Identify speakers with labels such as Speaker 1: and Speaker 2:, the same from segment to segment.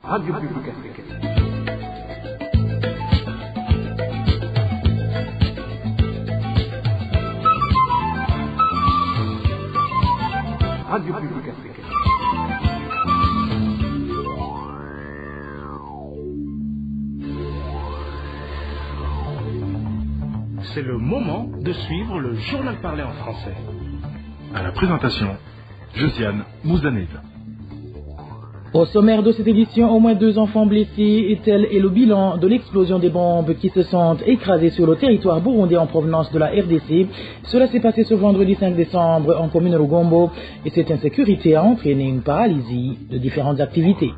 Speaker 1: Radio Publique Africaine. Radio Publique Africaine.
Speaker 2: C'est le moment de suivre le journal parlé en français.
Speaker 3: À la présentation, Josiane Mouzaneza.
Speaker 4: Au sommaire de cette édition, au moins 2 enfants blessés et tel est le bilan de l'explosion des bombes qui se sont écrasées sur le territoire burundais en provenance de la RDC. Cela s'est passé ce vendredi 5 décembre en commune Rugombo et cette insécurité a entraîné une paralysie de différentes activités.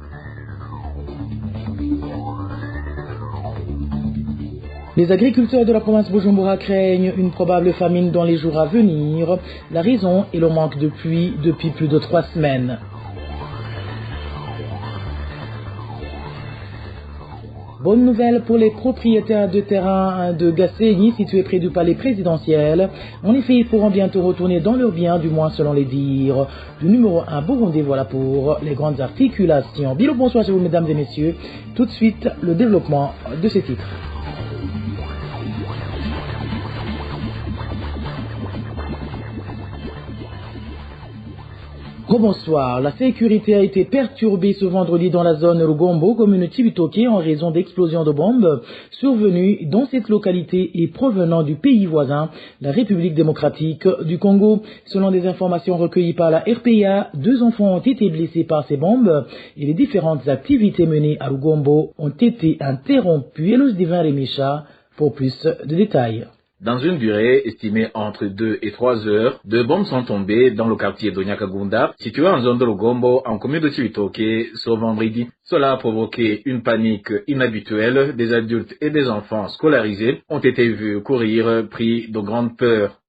Speaker 4: Les agriculteurs de la province Bujumbura craignent une probable famine dans les jours à venir. La raison est le manque de pluie depuis plus de 3 semaines. Bonne nouvelle pour les propriétaires de terrains de Gasseni situés près du palais présidentiel. En effet, ils pourront bientôt retourner dans leurs biens, du moins selon les dires du numéro 1 burundais. Voilà pour les grandes articulations. Bien le bonsoir chez vous, mesdames et messieurs. Tout de suite, le développement de ces titres. Bonsoir. La sécurité a été perturbée ce vendredi dans la zone Rugombo, commune Cibitoke, en raison d'explosions de bombes survenues dans cette localité et provenant du pays voisin, la République démocratique du Congo. Selon des informations recueillies par la RPA, 2 enfants ont été blessés par ces bombes et les différentes activités menées à Rugombo ont été interrompues. Elos Divin Remisha pour plus de détails.
Speaker 5: Dans une durée estimée entre 2 et 3 heures, 2 bombes sont tombées dans le quartier d'Onyakagunda, situé en zone de Rugombo, en commune de Cibitoke, ce vendredi. Cela a provoqué une panique inhabituelle. Des adultes et des enfants scolarisés ont été vus courir pris de grande peur.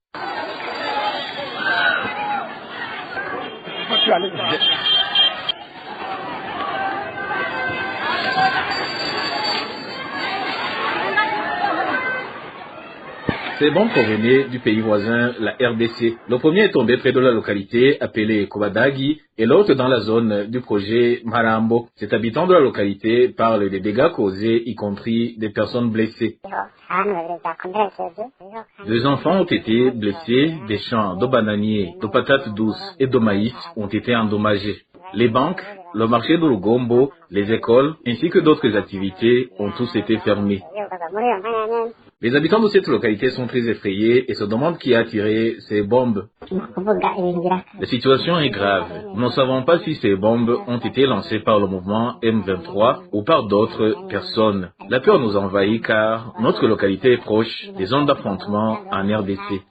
Speaker 5: Ces bombes provenaient du pays voisin, la RDC. Le premier est tombé près de la localité appelée Kobadagi et l'autre dans la zone du projet Marambo. Cet habitant de la localité parle des dégâts causés, y compris des personnes blessées. 2 enfants ont été blessés, des champs de bananiers, de patates douces et de maïs ont été endommagés. Les banques, le marché de Rugombo, les écoles ainsi que d'autres activités ont tous été fermés. Les habitants de cette localité sont très effrayés et se demandent qui a tiré ces bombes. La situation est grave. Nous ne savons pas si ces bombes ont été lancées par le mouvement M23 ou par d'autres personnes. La peur nous envahit car notre localité est proche des zones d'affrontement en RDC.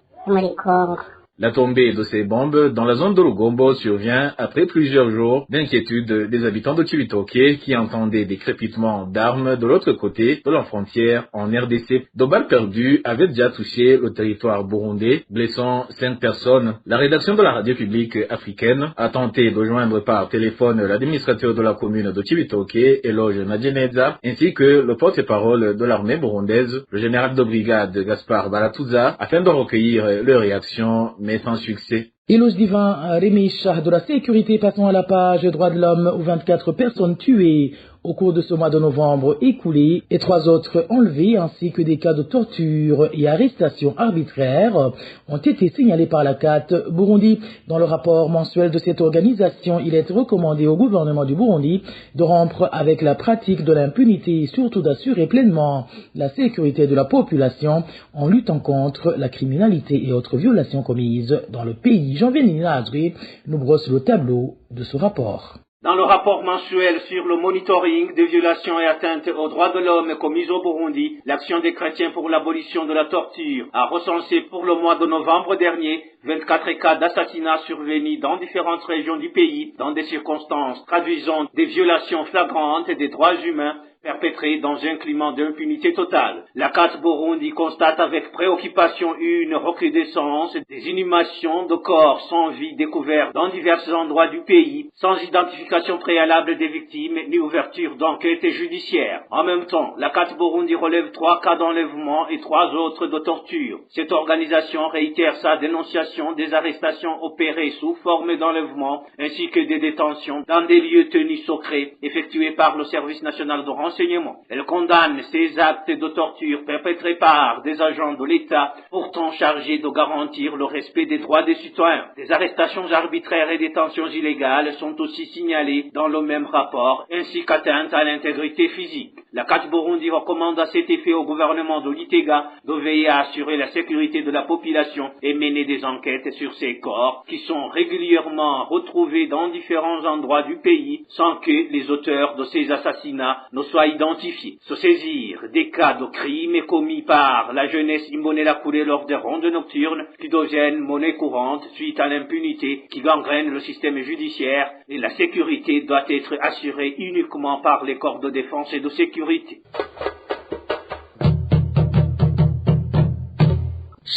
Speaker 5: La tombée de ces bombes dans la zone de Rugombo survient après plusieurs jours d'inquiétude des habitants de Cibitoke qui entendaient des crépitements d'armes de l'autre côté de la frontière en RDC. De balles perdues avaient déjà touché le territoire burundais, blessant 5 personnes. La rédaction de la radio publique africaine a tenté de joindre par téléphone l'administrateur de la commune de Cibitoke, Eloge Nadjeneza, ainsi que le porte-parole de l'armée burundaise, le général de brigade Gaspard Baratuza, afin de recueillir leurs réactions, mais sans succès.
Speaker 4: Elos Divin Remisha de la sécurité, passons à la page droits de l'homme où 24 personnes tuées au cours de ce mois de novembre écoulé et 3 autres enlevés ainsi que des cas de torture et arrestations arbitraires ont été signalés par la CAT Burundi. Dans le rapport mensuel de cette organisation, il est recommandé au gouvernement du Burundi de rompre avec la pratique de l'impunité et surtout d'assurer pleinement la sécurité de la population en luttant contre la criminalité et autres violations commises dans le pays. Jean-Vianney Nazri nous brosse le tableau de ce rapport.
Speaker 6: Dans le rapport mensuel sur le monitoring des violations et atteintes aux droits de l'homme commises au Burundi, l'Action des chrétiens pour l'abolition de la torture a recensé pour le mois de novembre dernier 24 cas d'assassinats survenus dans différentes régions du pays dans des circonstances traduisant des violations flagrantes des droits humains perpétrés dans un climat d'impunité totale. La CAT Burundi constate avec préoccupation une recrudescence des inhumations de corps sans vie découverts dans divers endroits du pays, sans identification préalable des victimes ni ouverture d'enquête judiciaire. En même temps, la CAT Burundi relève 3 cas d'enlèvement et 3 autres de torture. Cette organisation réitère sa dénonciation des arrestations opérées sous forme d'enlèvement ainsi que des détentions dans des lieux tenus secrets effectués par le Service national de renseignement. Elle condamne ces actes de torture perpétrés par des agents de l'État pourtant chargés de garantir le respect des droits des citoyens. Des arrestations arbitraires et détentions illégales sont aussi signalées dans le même rapport, ainsi qu'atteinte à l'intégrité physique. La CAT Burundi recommande à cet effet au gouvernement de l'Itega de veiller à assurer la sécurité de la population et mener des enquêtes sur ces corps qui sont régulièrement retrouvés dans différents endroits du pays sans que les auteurs de ces assassinats ne soient identifiés. Se saisir des cas de crimes commis par la jeunesse Imbonerakure lors des rondes nocturnes qui deviennent monnaie courante suite à l'impunité qui gangrène le système judiciaire, et la sécurité doit être assurée uniquement par les corps de défense et de sécurité.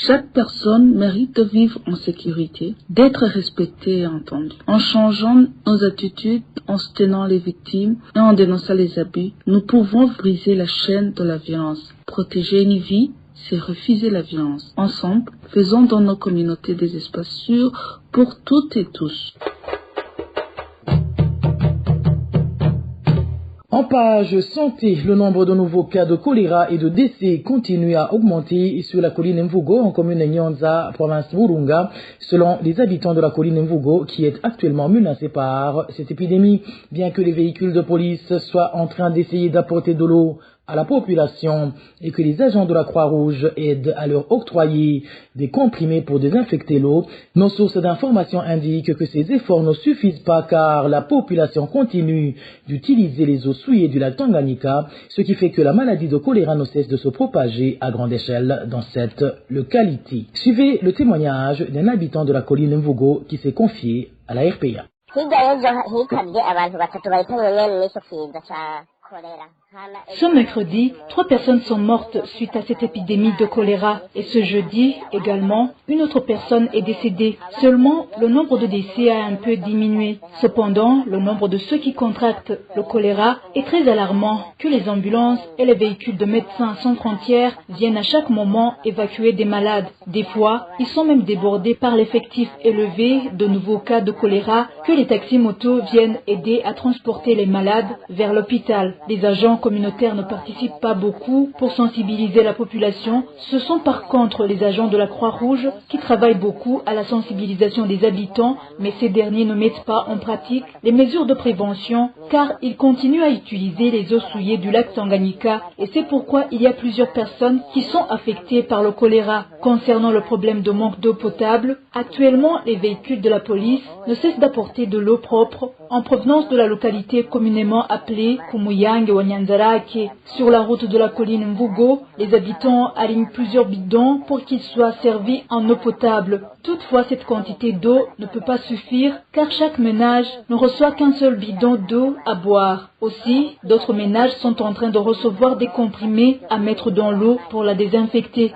Speaker 7: Chaque personne mérite de vivre en sécurité, d'être respectée et entendue. En changeant nos attitudes, en soutenant les victimes et en dénonçant les abus, nous pouvons briser la chaîne de la violence. Protéger une vie, c'est refuser la violence. Ensemble, faisons dans nos communautés des espaces sûrs pour toutes et tous.
Speaker 4: En page santé, le nombre de nouveaux cas de choléra et de décès continue à augmenter sur la colline Mvugo en commune Nyanza, province Burunga, selon les habitants de la colline Mvugo qui est actuellement menacée par cette épidémie. Bien que les véhicules de police soient en train d'essayer d'apporter de l'eau à la population et que les agents de la Croix-Rouge aident à leur octroyer des comprimés pour désinfecter l'eau, nos sources d'information indiquent que ces efforts ne suffisent pas car la population continue d'utiliser les eaux souillées du lac Tanganyika, ce qui fait que la maladie de choléra ne cesse de se propager à grande échelle dans cette localité. Suivez le témoignage d'un habitant de la colline Mvugo qui s'est confié à la RPA.
Speaker 8: Ce mercredi, 3 personnes sont mortes suite à cette épidémie de choléra et ce jeudi également, une autre personne est décédée. Seulement, le nombre de décès a un peu diminué. Cependant, le nombre de ceux qui contractent le choléra est très alarmant que les ambulances et les véhicules de Médecins sans frontières viennent à chaque moment évacuer des malades. Des fois, ils sont même débordés par l'effectif élevé de nouveaux cas de choléra que les taxis-motos viennent aider à transporter les malades vers l'hôpital. Les agents communautaires ne participent pas beaucoup pour sensibiliser la population. Ce sont par contre les agents de la Croix-Rouge qui travaillent beaucoup à la sensibilisation des habitants, mais ces derniers ne mettent pas en pratique les mesures de prévention car ils continuent à utiliser les eaux souillées du lac Tanganyika et c'est pourquoi il y a plusieurs personnes qui sont affectées par le choléra. Concernant le problème de manque d'eau potable, actuellement les véhicules de la police ne cessent d'apporter de l'eau propre en provenance de la localité communément appelée Kumuyange wa Nyanzarake. Sur la route de la colline Mvugo, les habitants alignent plusieurs bidons pour qu'ils soient servis en eau potable. Toutefois, cette quantité d'eau ne peut pas suffire car chaque ménage ne reçoit qu'un seul bidon d'eau à boire. Aussi, d'autres ménages sont en train de recevoir des comprimés à mettre dans l'eau pour la désinfecter.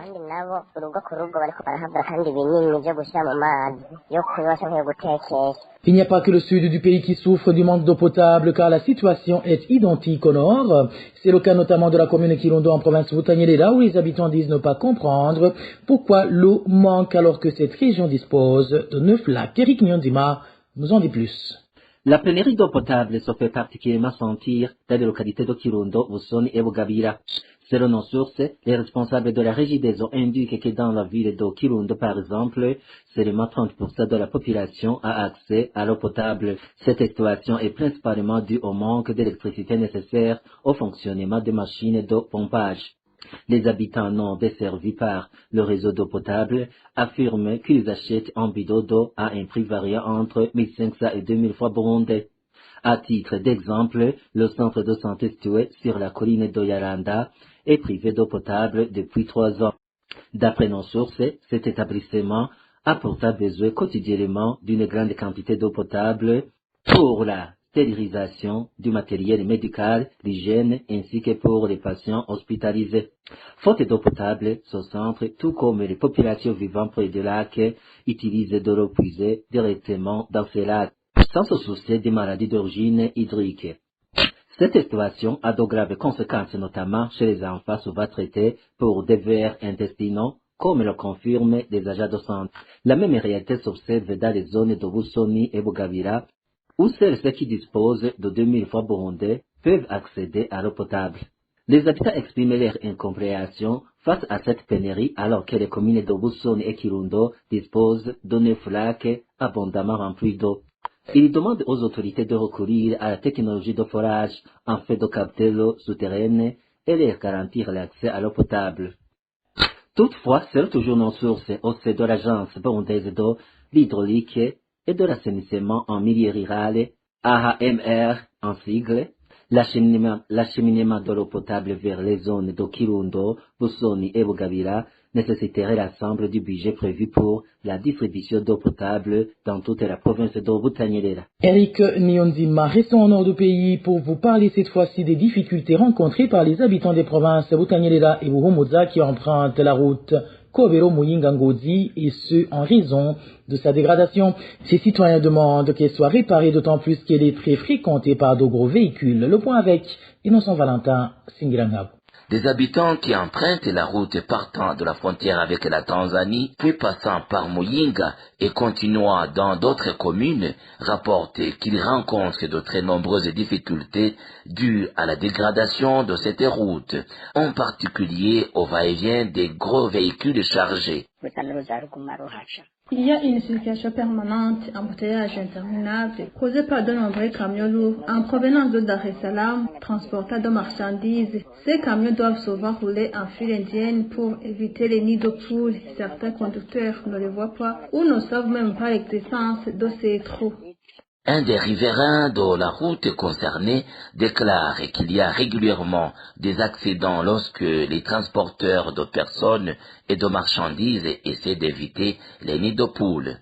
Speaker 4: Il n'y a pas que le sud du pays qui souffre du manque d'eau potable car la situation est identique au nord. C'est le cas notamment de la commune Kirundo en province Butanyerera où les habitants disent ne pas comprendre pourquoi l'eau manque alors que cette région dispose de 9 lacs. Eric Nyondima nous en dit plus.
Speaker 9: La pénurie d'eau potable se fait particulièrement sentir dans les localités de Kirundo, Busoni et Bugabira. Selon nos sources, les responsables de la régie des eaux indiquent que dans la ville de Kirundo, par exemple, seulement 30% de la population a accès à l'eau potable. Cette situation est principalement due au manque d'électricité nécessaire au fonctionnement des machines de pompage. Les habitants non desservis par le réseau d'eau potable affirment qu'ils achètent un bidon d'eau à un prix variant entre 1500 et 2000 francs burundais. À titre d'exemple, le centre de santé situé sur la colline de Yaranda est privé d'eau potable depuis 3 ans. D'après nos sources, cet établissement a pourtant besoin quotidiennement d'une grande quantité d'eau potable pour la stérilisation, du matériel médical, l'hygiène ainsi que pour les patients hospitalisés. Faute d'eau potable, ce centre, tout comme les populations vivant près des lacs, utilisent de l'eau puisée directement dans ces lacs, sans se soucier des maladies d'origine hydrique. Cette situation a de graves conséquences, notamment chez les enfants souvent traités pour des vers intestinaux, comme le confirment des agents de santé. La même réalité s'observe dans les zones de Busoni et Bugabira, où seuls ceux qui disposent de 2000 francs burundais peuvent accéder à l'eau potable. Les habitants expriment leur incompréhension face à cette pénurie alors que les communes de Busoni et Kirundo disposent de 9 lacs abondamment remplis d'eau. Ils demandent aux autorités de recourir à la technologie de forage afin de capter l'eau souterraine et leur garantir l'accès à l'eau potable. Toutefois, c'est toujours nos sources au sein de l'Agence burundaise d'eau, l'hydraulique et de l'assainissement en milieu rural, AHMR en sigle, l'acheminement de l'eau potable vers les zones de Kirundo, Busoni et Bugabira nécessiterait l'ensemble du budget prévu pour la distribution d'eau potable dans toute la province de Butanyerera.
Speaker 4: Eric Nionzima, restons au nord du pays pour vous parler cette fois-ci des difficultés rencontrées par les habitants des provinces Butanyerera et Buhumuza qui empruntent la route Kobero Muyinga Ngozi et ce en raison de sa dégradation. Ces citoyens demandent qu'elle soit réparée d'autant plus qu'elle est très fréquentée par de gros véhicules. Le point avec Innocent Valentin Singirangabo.
Speaker 10: Des habitants qui empruntent la route partant de la frontière avec la Tanzanie, puis passant par Muyinga et continuant dans d'autres communes, rapportent qu'ils rencontrent de très nombreuses difficultés dues à la dégradation de cette route, en particulier au va-et-vient des gros véhicules chargés.
Speaker 11: Il y a une circulation permanente, embouteillage interminable, causé par de nombreux camions lourds en provenance de Dar es Salaam, transportant de marchandises. Ces camions doivent souvent rouler en file indienne pour éviter les nids de poules. Certains conducteurs ne les voient pas ou ne savent même pas l'existence de ces trous.
Speaker 10: Un des riverains de la route concernée déclare qu'il y a régulièrement des accidents lorsque les transporteurs de personnes et de marchandises essaient d'éviter les nids de poules.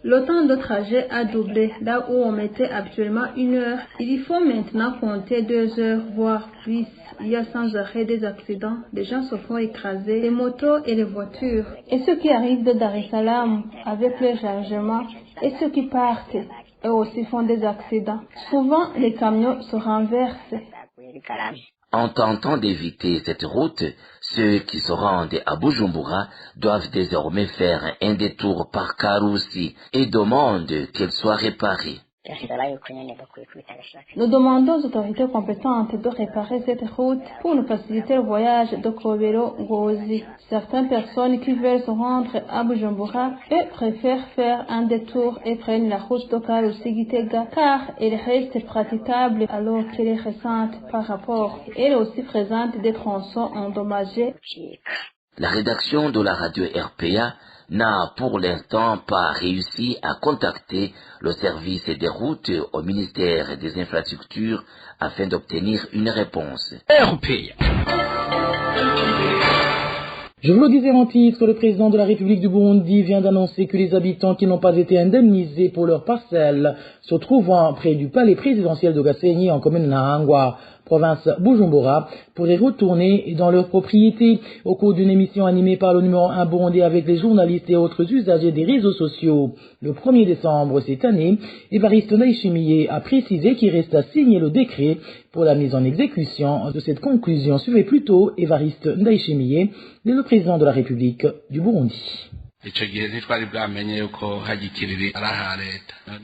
Speaker 11: Le temps de trajet a doublé. Là où on mettait habituellement 1 heure, il faut maintenant compter 2 heures, voire plus. Il y a sans arrêt des accidents. Les gens se font écraser, les motos et les voitures. Et ceux qui arrivent de Dar es Salaam avec le chargement et ceux qui partent eux aussi font des accidents. Souvent, les camions se renversent.
Speaker 10: En tentant d'éviter cette route, ceux qui se rendent à Bujumbura doivent désormais faire un détour par Karusi et demandent qu'elle soit réparée.
Speaker 11: Nous demandons aux autorités compétentes de réparer cette route pour nous faciliter le voyage de Kobero Ngozi. Certaines personnes qui veulent se rendre à Bujumbura préfèrent faire un détour et prennent la route de Karusi-Gitega car elle reste praticable alors qu'elle est récente par rapport. Elle aussi présente des tronçons endommagés.
Speaker 10: La rédaction de la radio RPA n'a pour l'instant pas réussi à contacter le service des routes au ministère des Infrastructures afin d'obtenir une réponse.
Speaker 2: RPA.
Speaker 4: Je vous le disais en titre, le président de la République du Burundi vient d'annoncer que les habitants qui n'ont pas été indemnisés pour leurs parcelles se trouvant près du palais présidentiel de Gasenyi en commune Nahangwa, province Bujumbura, pourraient retourner dans leur propriété. Au cours d'une émission animée par le numéro 1 burundais avec les journalistes et autres usagers des réseaux sociaux le 1er décembre cette année, Évariste Ndayishimiye a précisé qu'il reste à signer le décret pour la mise en exécution de cette conclusion. Suivez plutôt Évariste Ndayishimiye, le président de la République du Burundi.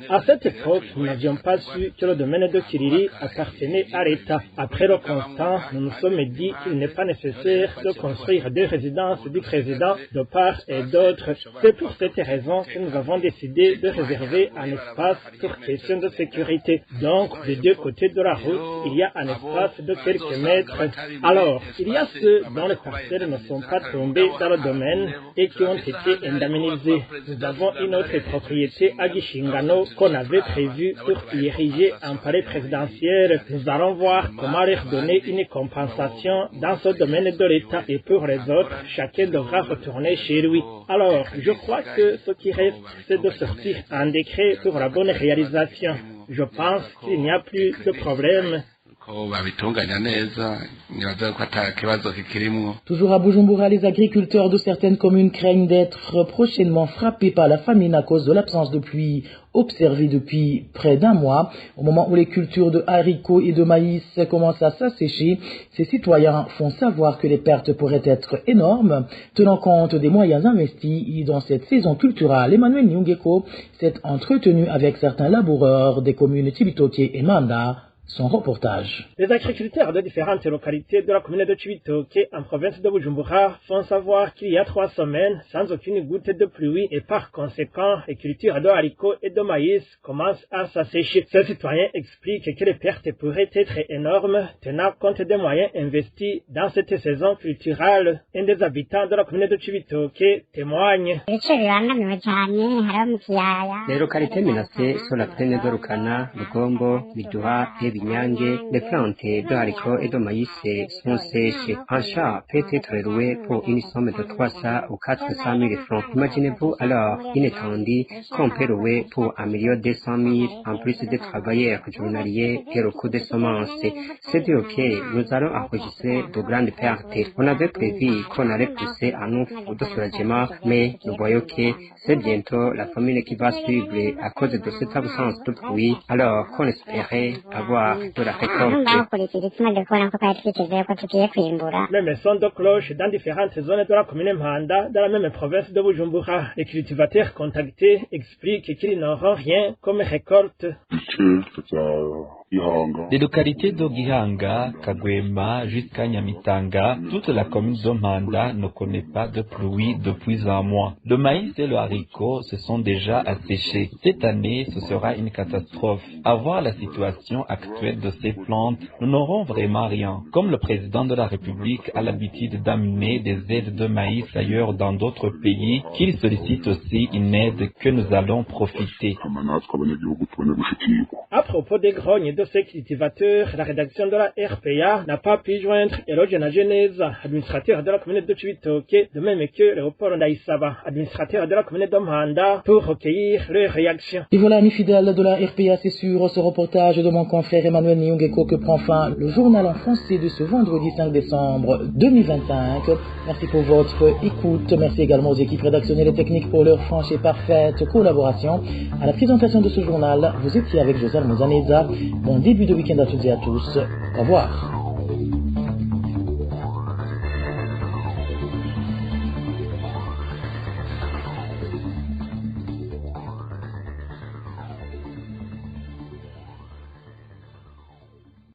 Speaker 12: À cette époque, nous n'avions pas su que le domaine de Kiriri appartenait à l'État. Après le constat, nous nous sommes dit qu'il n'est pas nécessaire de construire des résidences du président de part et d'autre. C'est pour cette raison que nous avons décidé de réserver un espace pour question de sécurité. Donc, des deux côtés de la route, il y a un espace de quelques mètres. Alors, il y a ceux dont les parcelles ne sont pas tombées dans le domaine et qui ont été indemnisés. Nous avons une autre propriété à Gishingano qu'on avait prévu pour y ériger un palais présidentiel. Nous allons voir comment leur donner une compensation dans ce domaine de l'État, et pour les autres, chacun devra retourner chez lui. Alors, je crois que ce qui reste, c'est de sortir un décret pour la bonne réalisation. Je pense qu'il n'y a plus de problème.
Speaker 4: Toujours à Bujumbura, les agriculteurs de certaines communes craignent d'être prochainement frappés par la famine à cause de l'absence de pluie observée depuis près d'un mois. Au moment où les cultures de haricots et de maïs commencent à s'assécher, ces citoyens font savoir que les pertes pourraient être énormes. Tenant compte des moyens investis dans cette saison culturelle, Emmanuel Nyungeko s'est entretenu avec certains laboureurs des communes Cibitoke et Manda. Son reportage.
Speaker 12: Les agriculteurs de différentes localités de la commune de Cibitoke en province de Bujumbura font savoir qu'il y a 3 semaines sans aucune goutte de pluie et par conséquent les cultures de haricots et de maïs commencent à s'assécher. Ces citoyens expliquent que les pertes pourraient être énormes tenant compte des moyens investis dans cette saison culturelle. Un des habitants de la commune de Cibitoke témoigne.
Speaker 13: Les localités menacées sont la plaine de Rukana, Lugombo, Miduha et Binyange. Les plantes de haricots et de maïs sont sèches. Un chat peut être loué pour une somme de 300 ou 400 000 francs. Imaginez-vous alors une étendue qu'on peut louer pour 1 200 000 en plus des travailleurs journaliers et le coût des semences. C'est dire que nous allons enregistrer de grandes pertes. On avait prévu qu'on allait pousser un ouf de soulagement, mais nous voyons que c'est bientôt la famine qui va suivre à cause de cette absence de pluie, alors qu'on espérait avoir de la récolte.
Speaker 12: Même son de cloche dans différentes zones de la commune Manda, dans la même province de Bujumbura. Les cultivateurs contactés expliquent qu'ils n'auront rien comme récolte.
Speaker 14: Des localités de Gihanga, Kagwema jusqu'à Nyamitanga, toute la commune de Manda ne connaît pas de pluie depuis un mois. Le maïs et le haricot se sont déjà asséchés. Cette année, ce sera une catastrophe. À voir la situation actuelle de ces plantes, nous n'aurons vraiment rien. Comme le président de la République a l'habitude d'amener des aides de maïs ailleurs dans d'autres pays, qu'il sollicite aussi une aide que nous allons profiter.
Speaker 12: À propos des grognes de ces cultivateurs, la rédaction de la RPA n'a pas pu joindre Elogena Genèse, administrateur de la commune de Cibitoke, de même que Léopold Ndaïsaba, administrateur de la commune de Manda, pour recueillir leurs réactions.
Speaker 4: Et voilà, amis fidèles de la RPA, c'est sur ce reportage de mon confrère Emmanuel Nyungeko que prend fin le journal en français de ce vendredi 5 décembre 2025. Merci pour votre écoute. Merci également aux équipes rédactionnelles et techniques pour leur franche et parfaite collaboration. À la présentation de ce journal, vous étiez avec Joseph Mouzaneza. Bon début de week-end à toutes et à tous. Au revoir.